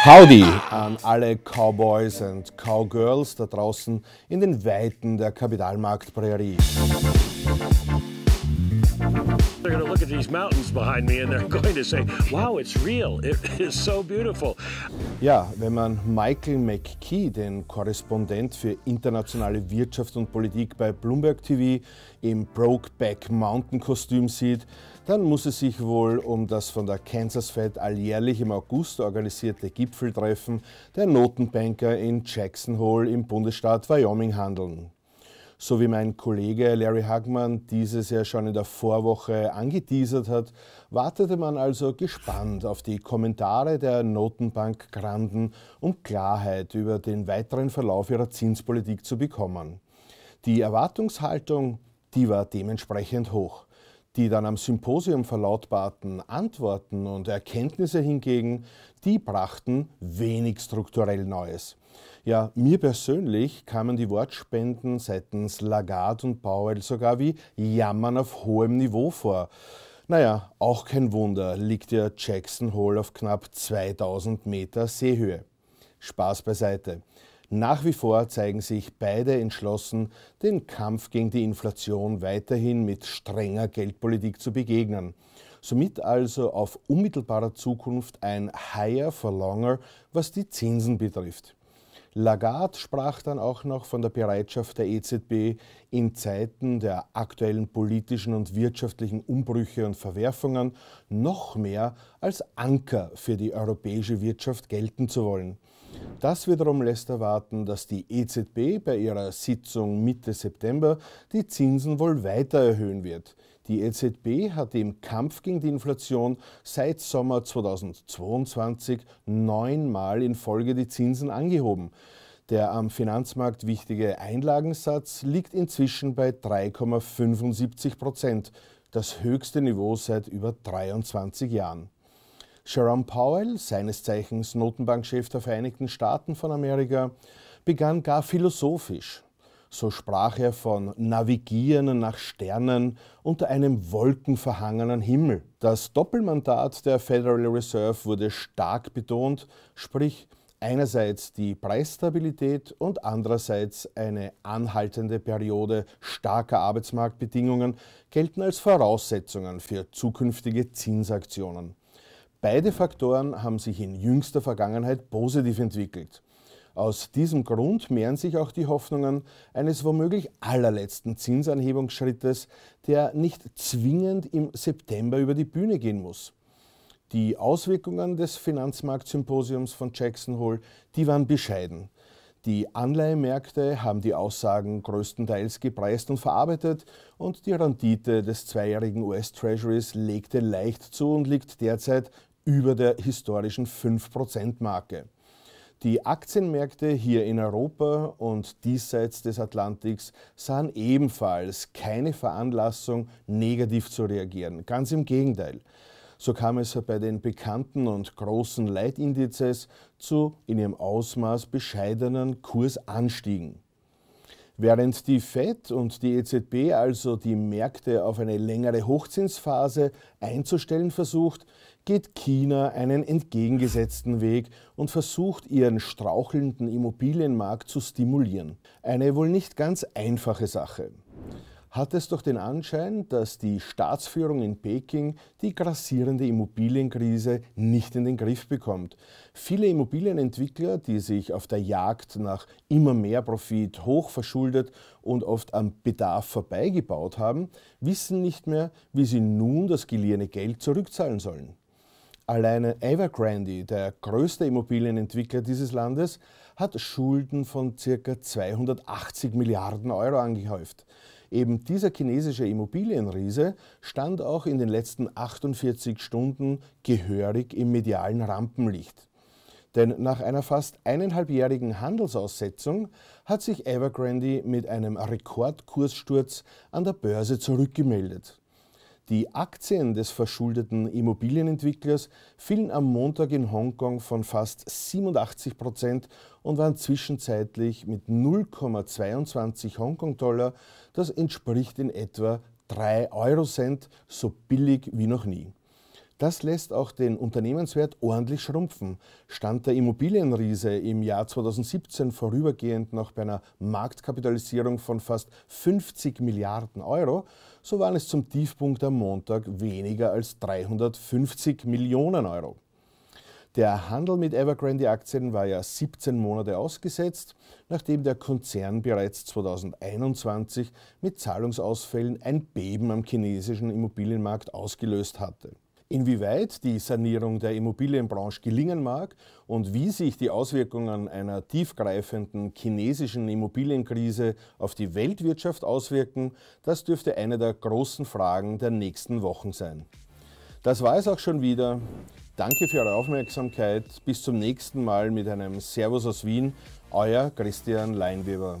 Howdy an alle Cowboys und Cowgirls da draußen in den Weiten der Kapitalmarktprärie. They're going to look at these mountains behind me and they're going to say, wow, it's real. It is so beautiful. Ja, wenn man Michael McKee, den Korrespondent für internationale Wirtschaft und Politik bei Bloomberg TV, im Brokeback Mountain Kostüm sieht, dann muss es sich wohl um das von der Kansas Fed alljährlich im August organisierte Gipfeltreffen der Notenbanker in Jackson Hole im Bundesstaat Wyoming handeln. So wie mein Kollege Larry Hagman dieses ja schon in der Vorwoche angeteasert hat, wartete man also gespannt auf die Kommentare der Notenbank-Granden, um Klarheit über den weiteren Verlauf ihrer Zinspolitik zu bekommen. Die Erwartungshaltung, die war dementsprechend hoch. Die dann am Symposium verlautbarten Antworten und Erkenntnisse hingegen, die brachten wenig strukturell Neues. Ja, mir persönlich kamen die Wortspenden seitens Lagarde und Powell sogar wie Jammern auf hohem Niveau vor. Naja, auch kein Wunder, liegt ja Jackson Hole auf knapp 2000 Meter Seehöhe. Spaß beiseite. Nach wie vor zeigen sich beide entschlossen, den Kampf gegen die Inflation weiterhin mit strenger Geldpolitik zu begegnen. Somit also auf unmittelbarer Zukunft ein Higher for Longer, was die Zinsen betrifft. Lagarde sprach dann auch noch von der Bereitschaft der EZB, in Zeiten der aktuellen politischen und wirtschaftlichen Umbrüche und Verwerfungen noch mehr als Anker für die europäische Wirtschaft gelten zu wollen. Das wiederum lässt erwarten, dass die EZB bei ihrer Sitzung Mitte September die Zinsen wohl weiter erhöhen wird. Die EZB hat im Kampf gegen die Inflation seit Sommer 2022 9-mal in Folge die Zinsen angehoben. Der am Finanzmarkt wichtige Einlagensatz liegt inzwischen bei 3,75%, das höchste Niveau seit über 23 Jahren. Jerome Powell, seines Zeichens Notenbankchef der Vereinigten Staaten von Amerika, begann gar philosophisch. So sprach er von Navigieren nach Sternen unter einem wolkenverhangenen Himmel. Das Doppelmandat der Federal Reserve wurde stark betont, sprich einerseits die Preisstabilität und andererseits eine anhaltende Periode starker Arbeitsmarktbedingungen gelten als Voraussetzungen für zukünftige Zinsaktionen. Beide Faktoren haben sich in jüngster Vergangenheit positiv entwickelt. Aus diesem Grund mehren sich auch die Hoffnungen eines womöglich allerletzten Zinsanhebungsschrittes, der nicht zwingend im September über die Bühne gehen muss. Die Auswirkungen des Finanzmarktsymposiums von Jackson Hole, die waren bescheiden. Die Anleihemärkte haben die Aussagen größtenteils gepreist und verarbeitet und die Rendite des zweijährigen US-Treasuries legte leicht zu und liegt derzeit über der historischen 5%-Marke. Die Aktienmärkte hier in Europa und diesseits des Atlantiks sahen ebenfalls keine Veranlassung, negativ zu reagieren. Ganz im Gegenteil. So kam es bei den bekannten und großen Leitindizes zu in ihrem Ausmaß bescheidenen Kursanstiegen. Während die Fed und die EZB also die Märkte auf eine längere Hochzinsphase einzustellen versucht, geht China einen entgegengesetzten Weg und versucht, ihren strauchelnden Immobilienmarkt zu stimulieren. Eine wohl nicht ganz einfache Sache. Hat es doch den Anschein, dass die Staatsführung in Peking die grassierende Immobilienkrise nicht in den Griff bekommt. Viele Immobilienentwickler, die sich auf der Jagd nach immer mehr Profit hoch verschuldet und oft am Bedarf vorbeigebaut haben, wissen nicht mehr, wie sie nun das geliehene Geld zurückzahlen sollen. Alleine Evergrande, der größte Immobilienentwickler dieses Landes, hat Schulden von ca. 280 Milliarden Euro angehäuft. Eben dieser chinesische Immobilienriese stand auch in den letzten 48 Stunden gehörig im medialen Rampenlicht. Denn nach einer fast eineinhalbjährigen Handelsaussetzung hat sich Evergrande mit einem Rekordkurssturz an der Börse zurückgemeldet. Die Aktien des verschuldeten Immobilienentwicklers fielen am Montag in Hongkong von fast 87% und waren zwischenzeitlich mit 0,22 Hongkong-Dollar, das entspricht in etwa 3 Eurocent, so billig wie noch nie. Das lässt auch den Unternehmenswert ordentlich schrumpfen. Stand der Immobilienriese im Jahr 2017 vorübergehend noch bei einer Marktkapitalisierung von fast 50 Milliarden Euro, so waren es zum Tiefpunkt am Montag weniger als 350 Millionen Euro. Der Handel mit Evergrande-Aktien war ja 17 Monate ausgesetzt, nachdem der Konzern bereits 2021 mit Zahlungsausfällen ein Beben am chinesischen Immobilienmarkt ausgelöst hatte. Inwieweit die Sanierung der Immobilienbranche gelingen mag und wie sich die Auswirkungen einer tiefgreifenden chinesischen Immobilienkrise auf die Weltwirtschaft auswirken, das dürfte eine der großen Fragen der nächsten Wochen sein. Das war es auch schon wieder. Danke für eure Aufmerksamkeit. Bis zum nächsten Mal mit einem Servus aus Wien. Euer Christian Leinweber.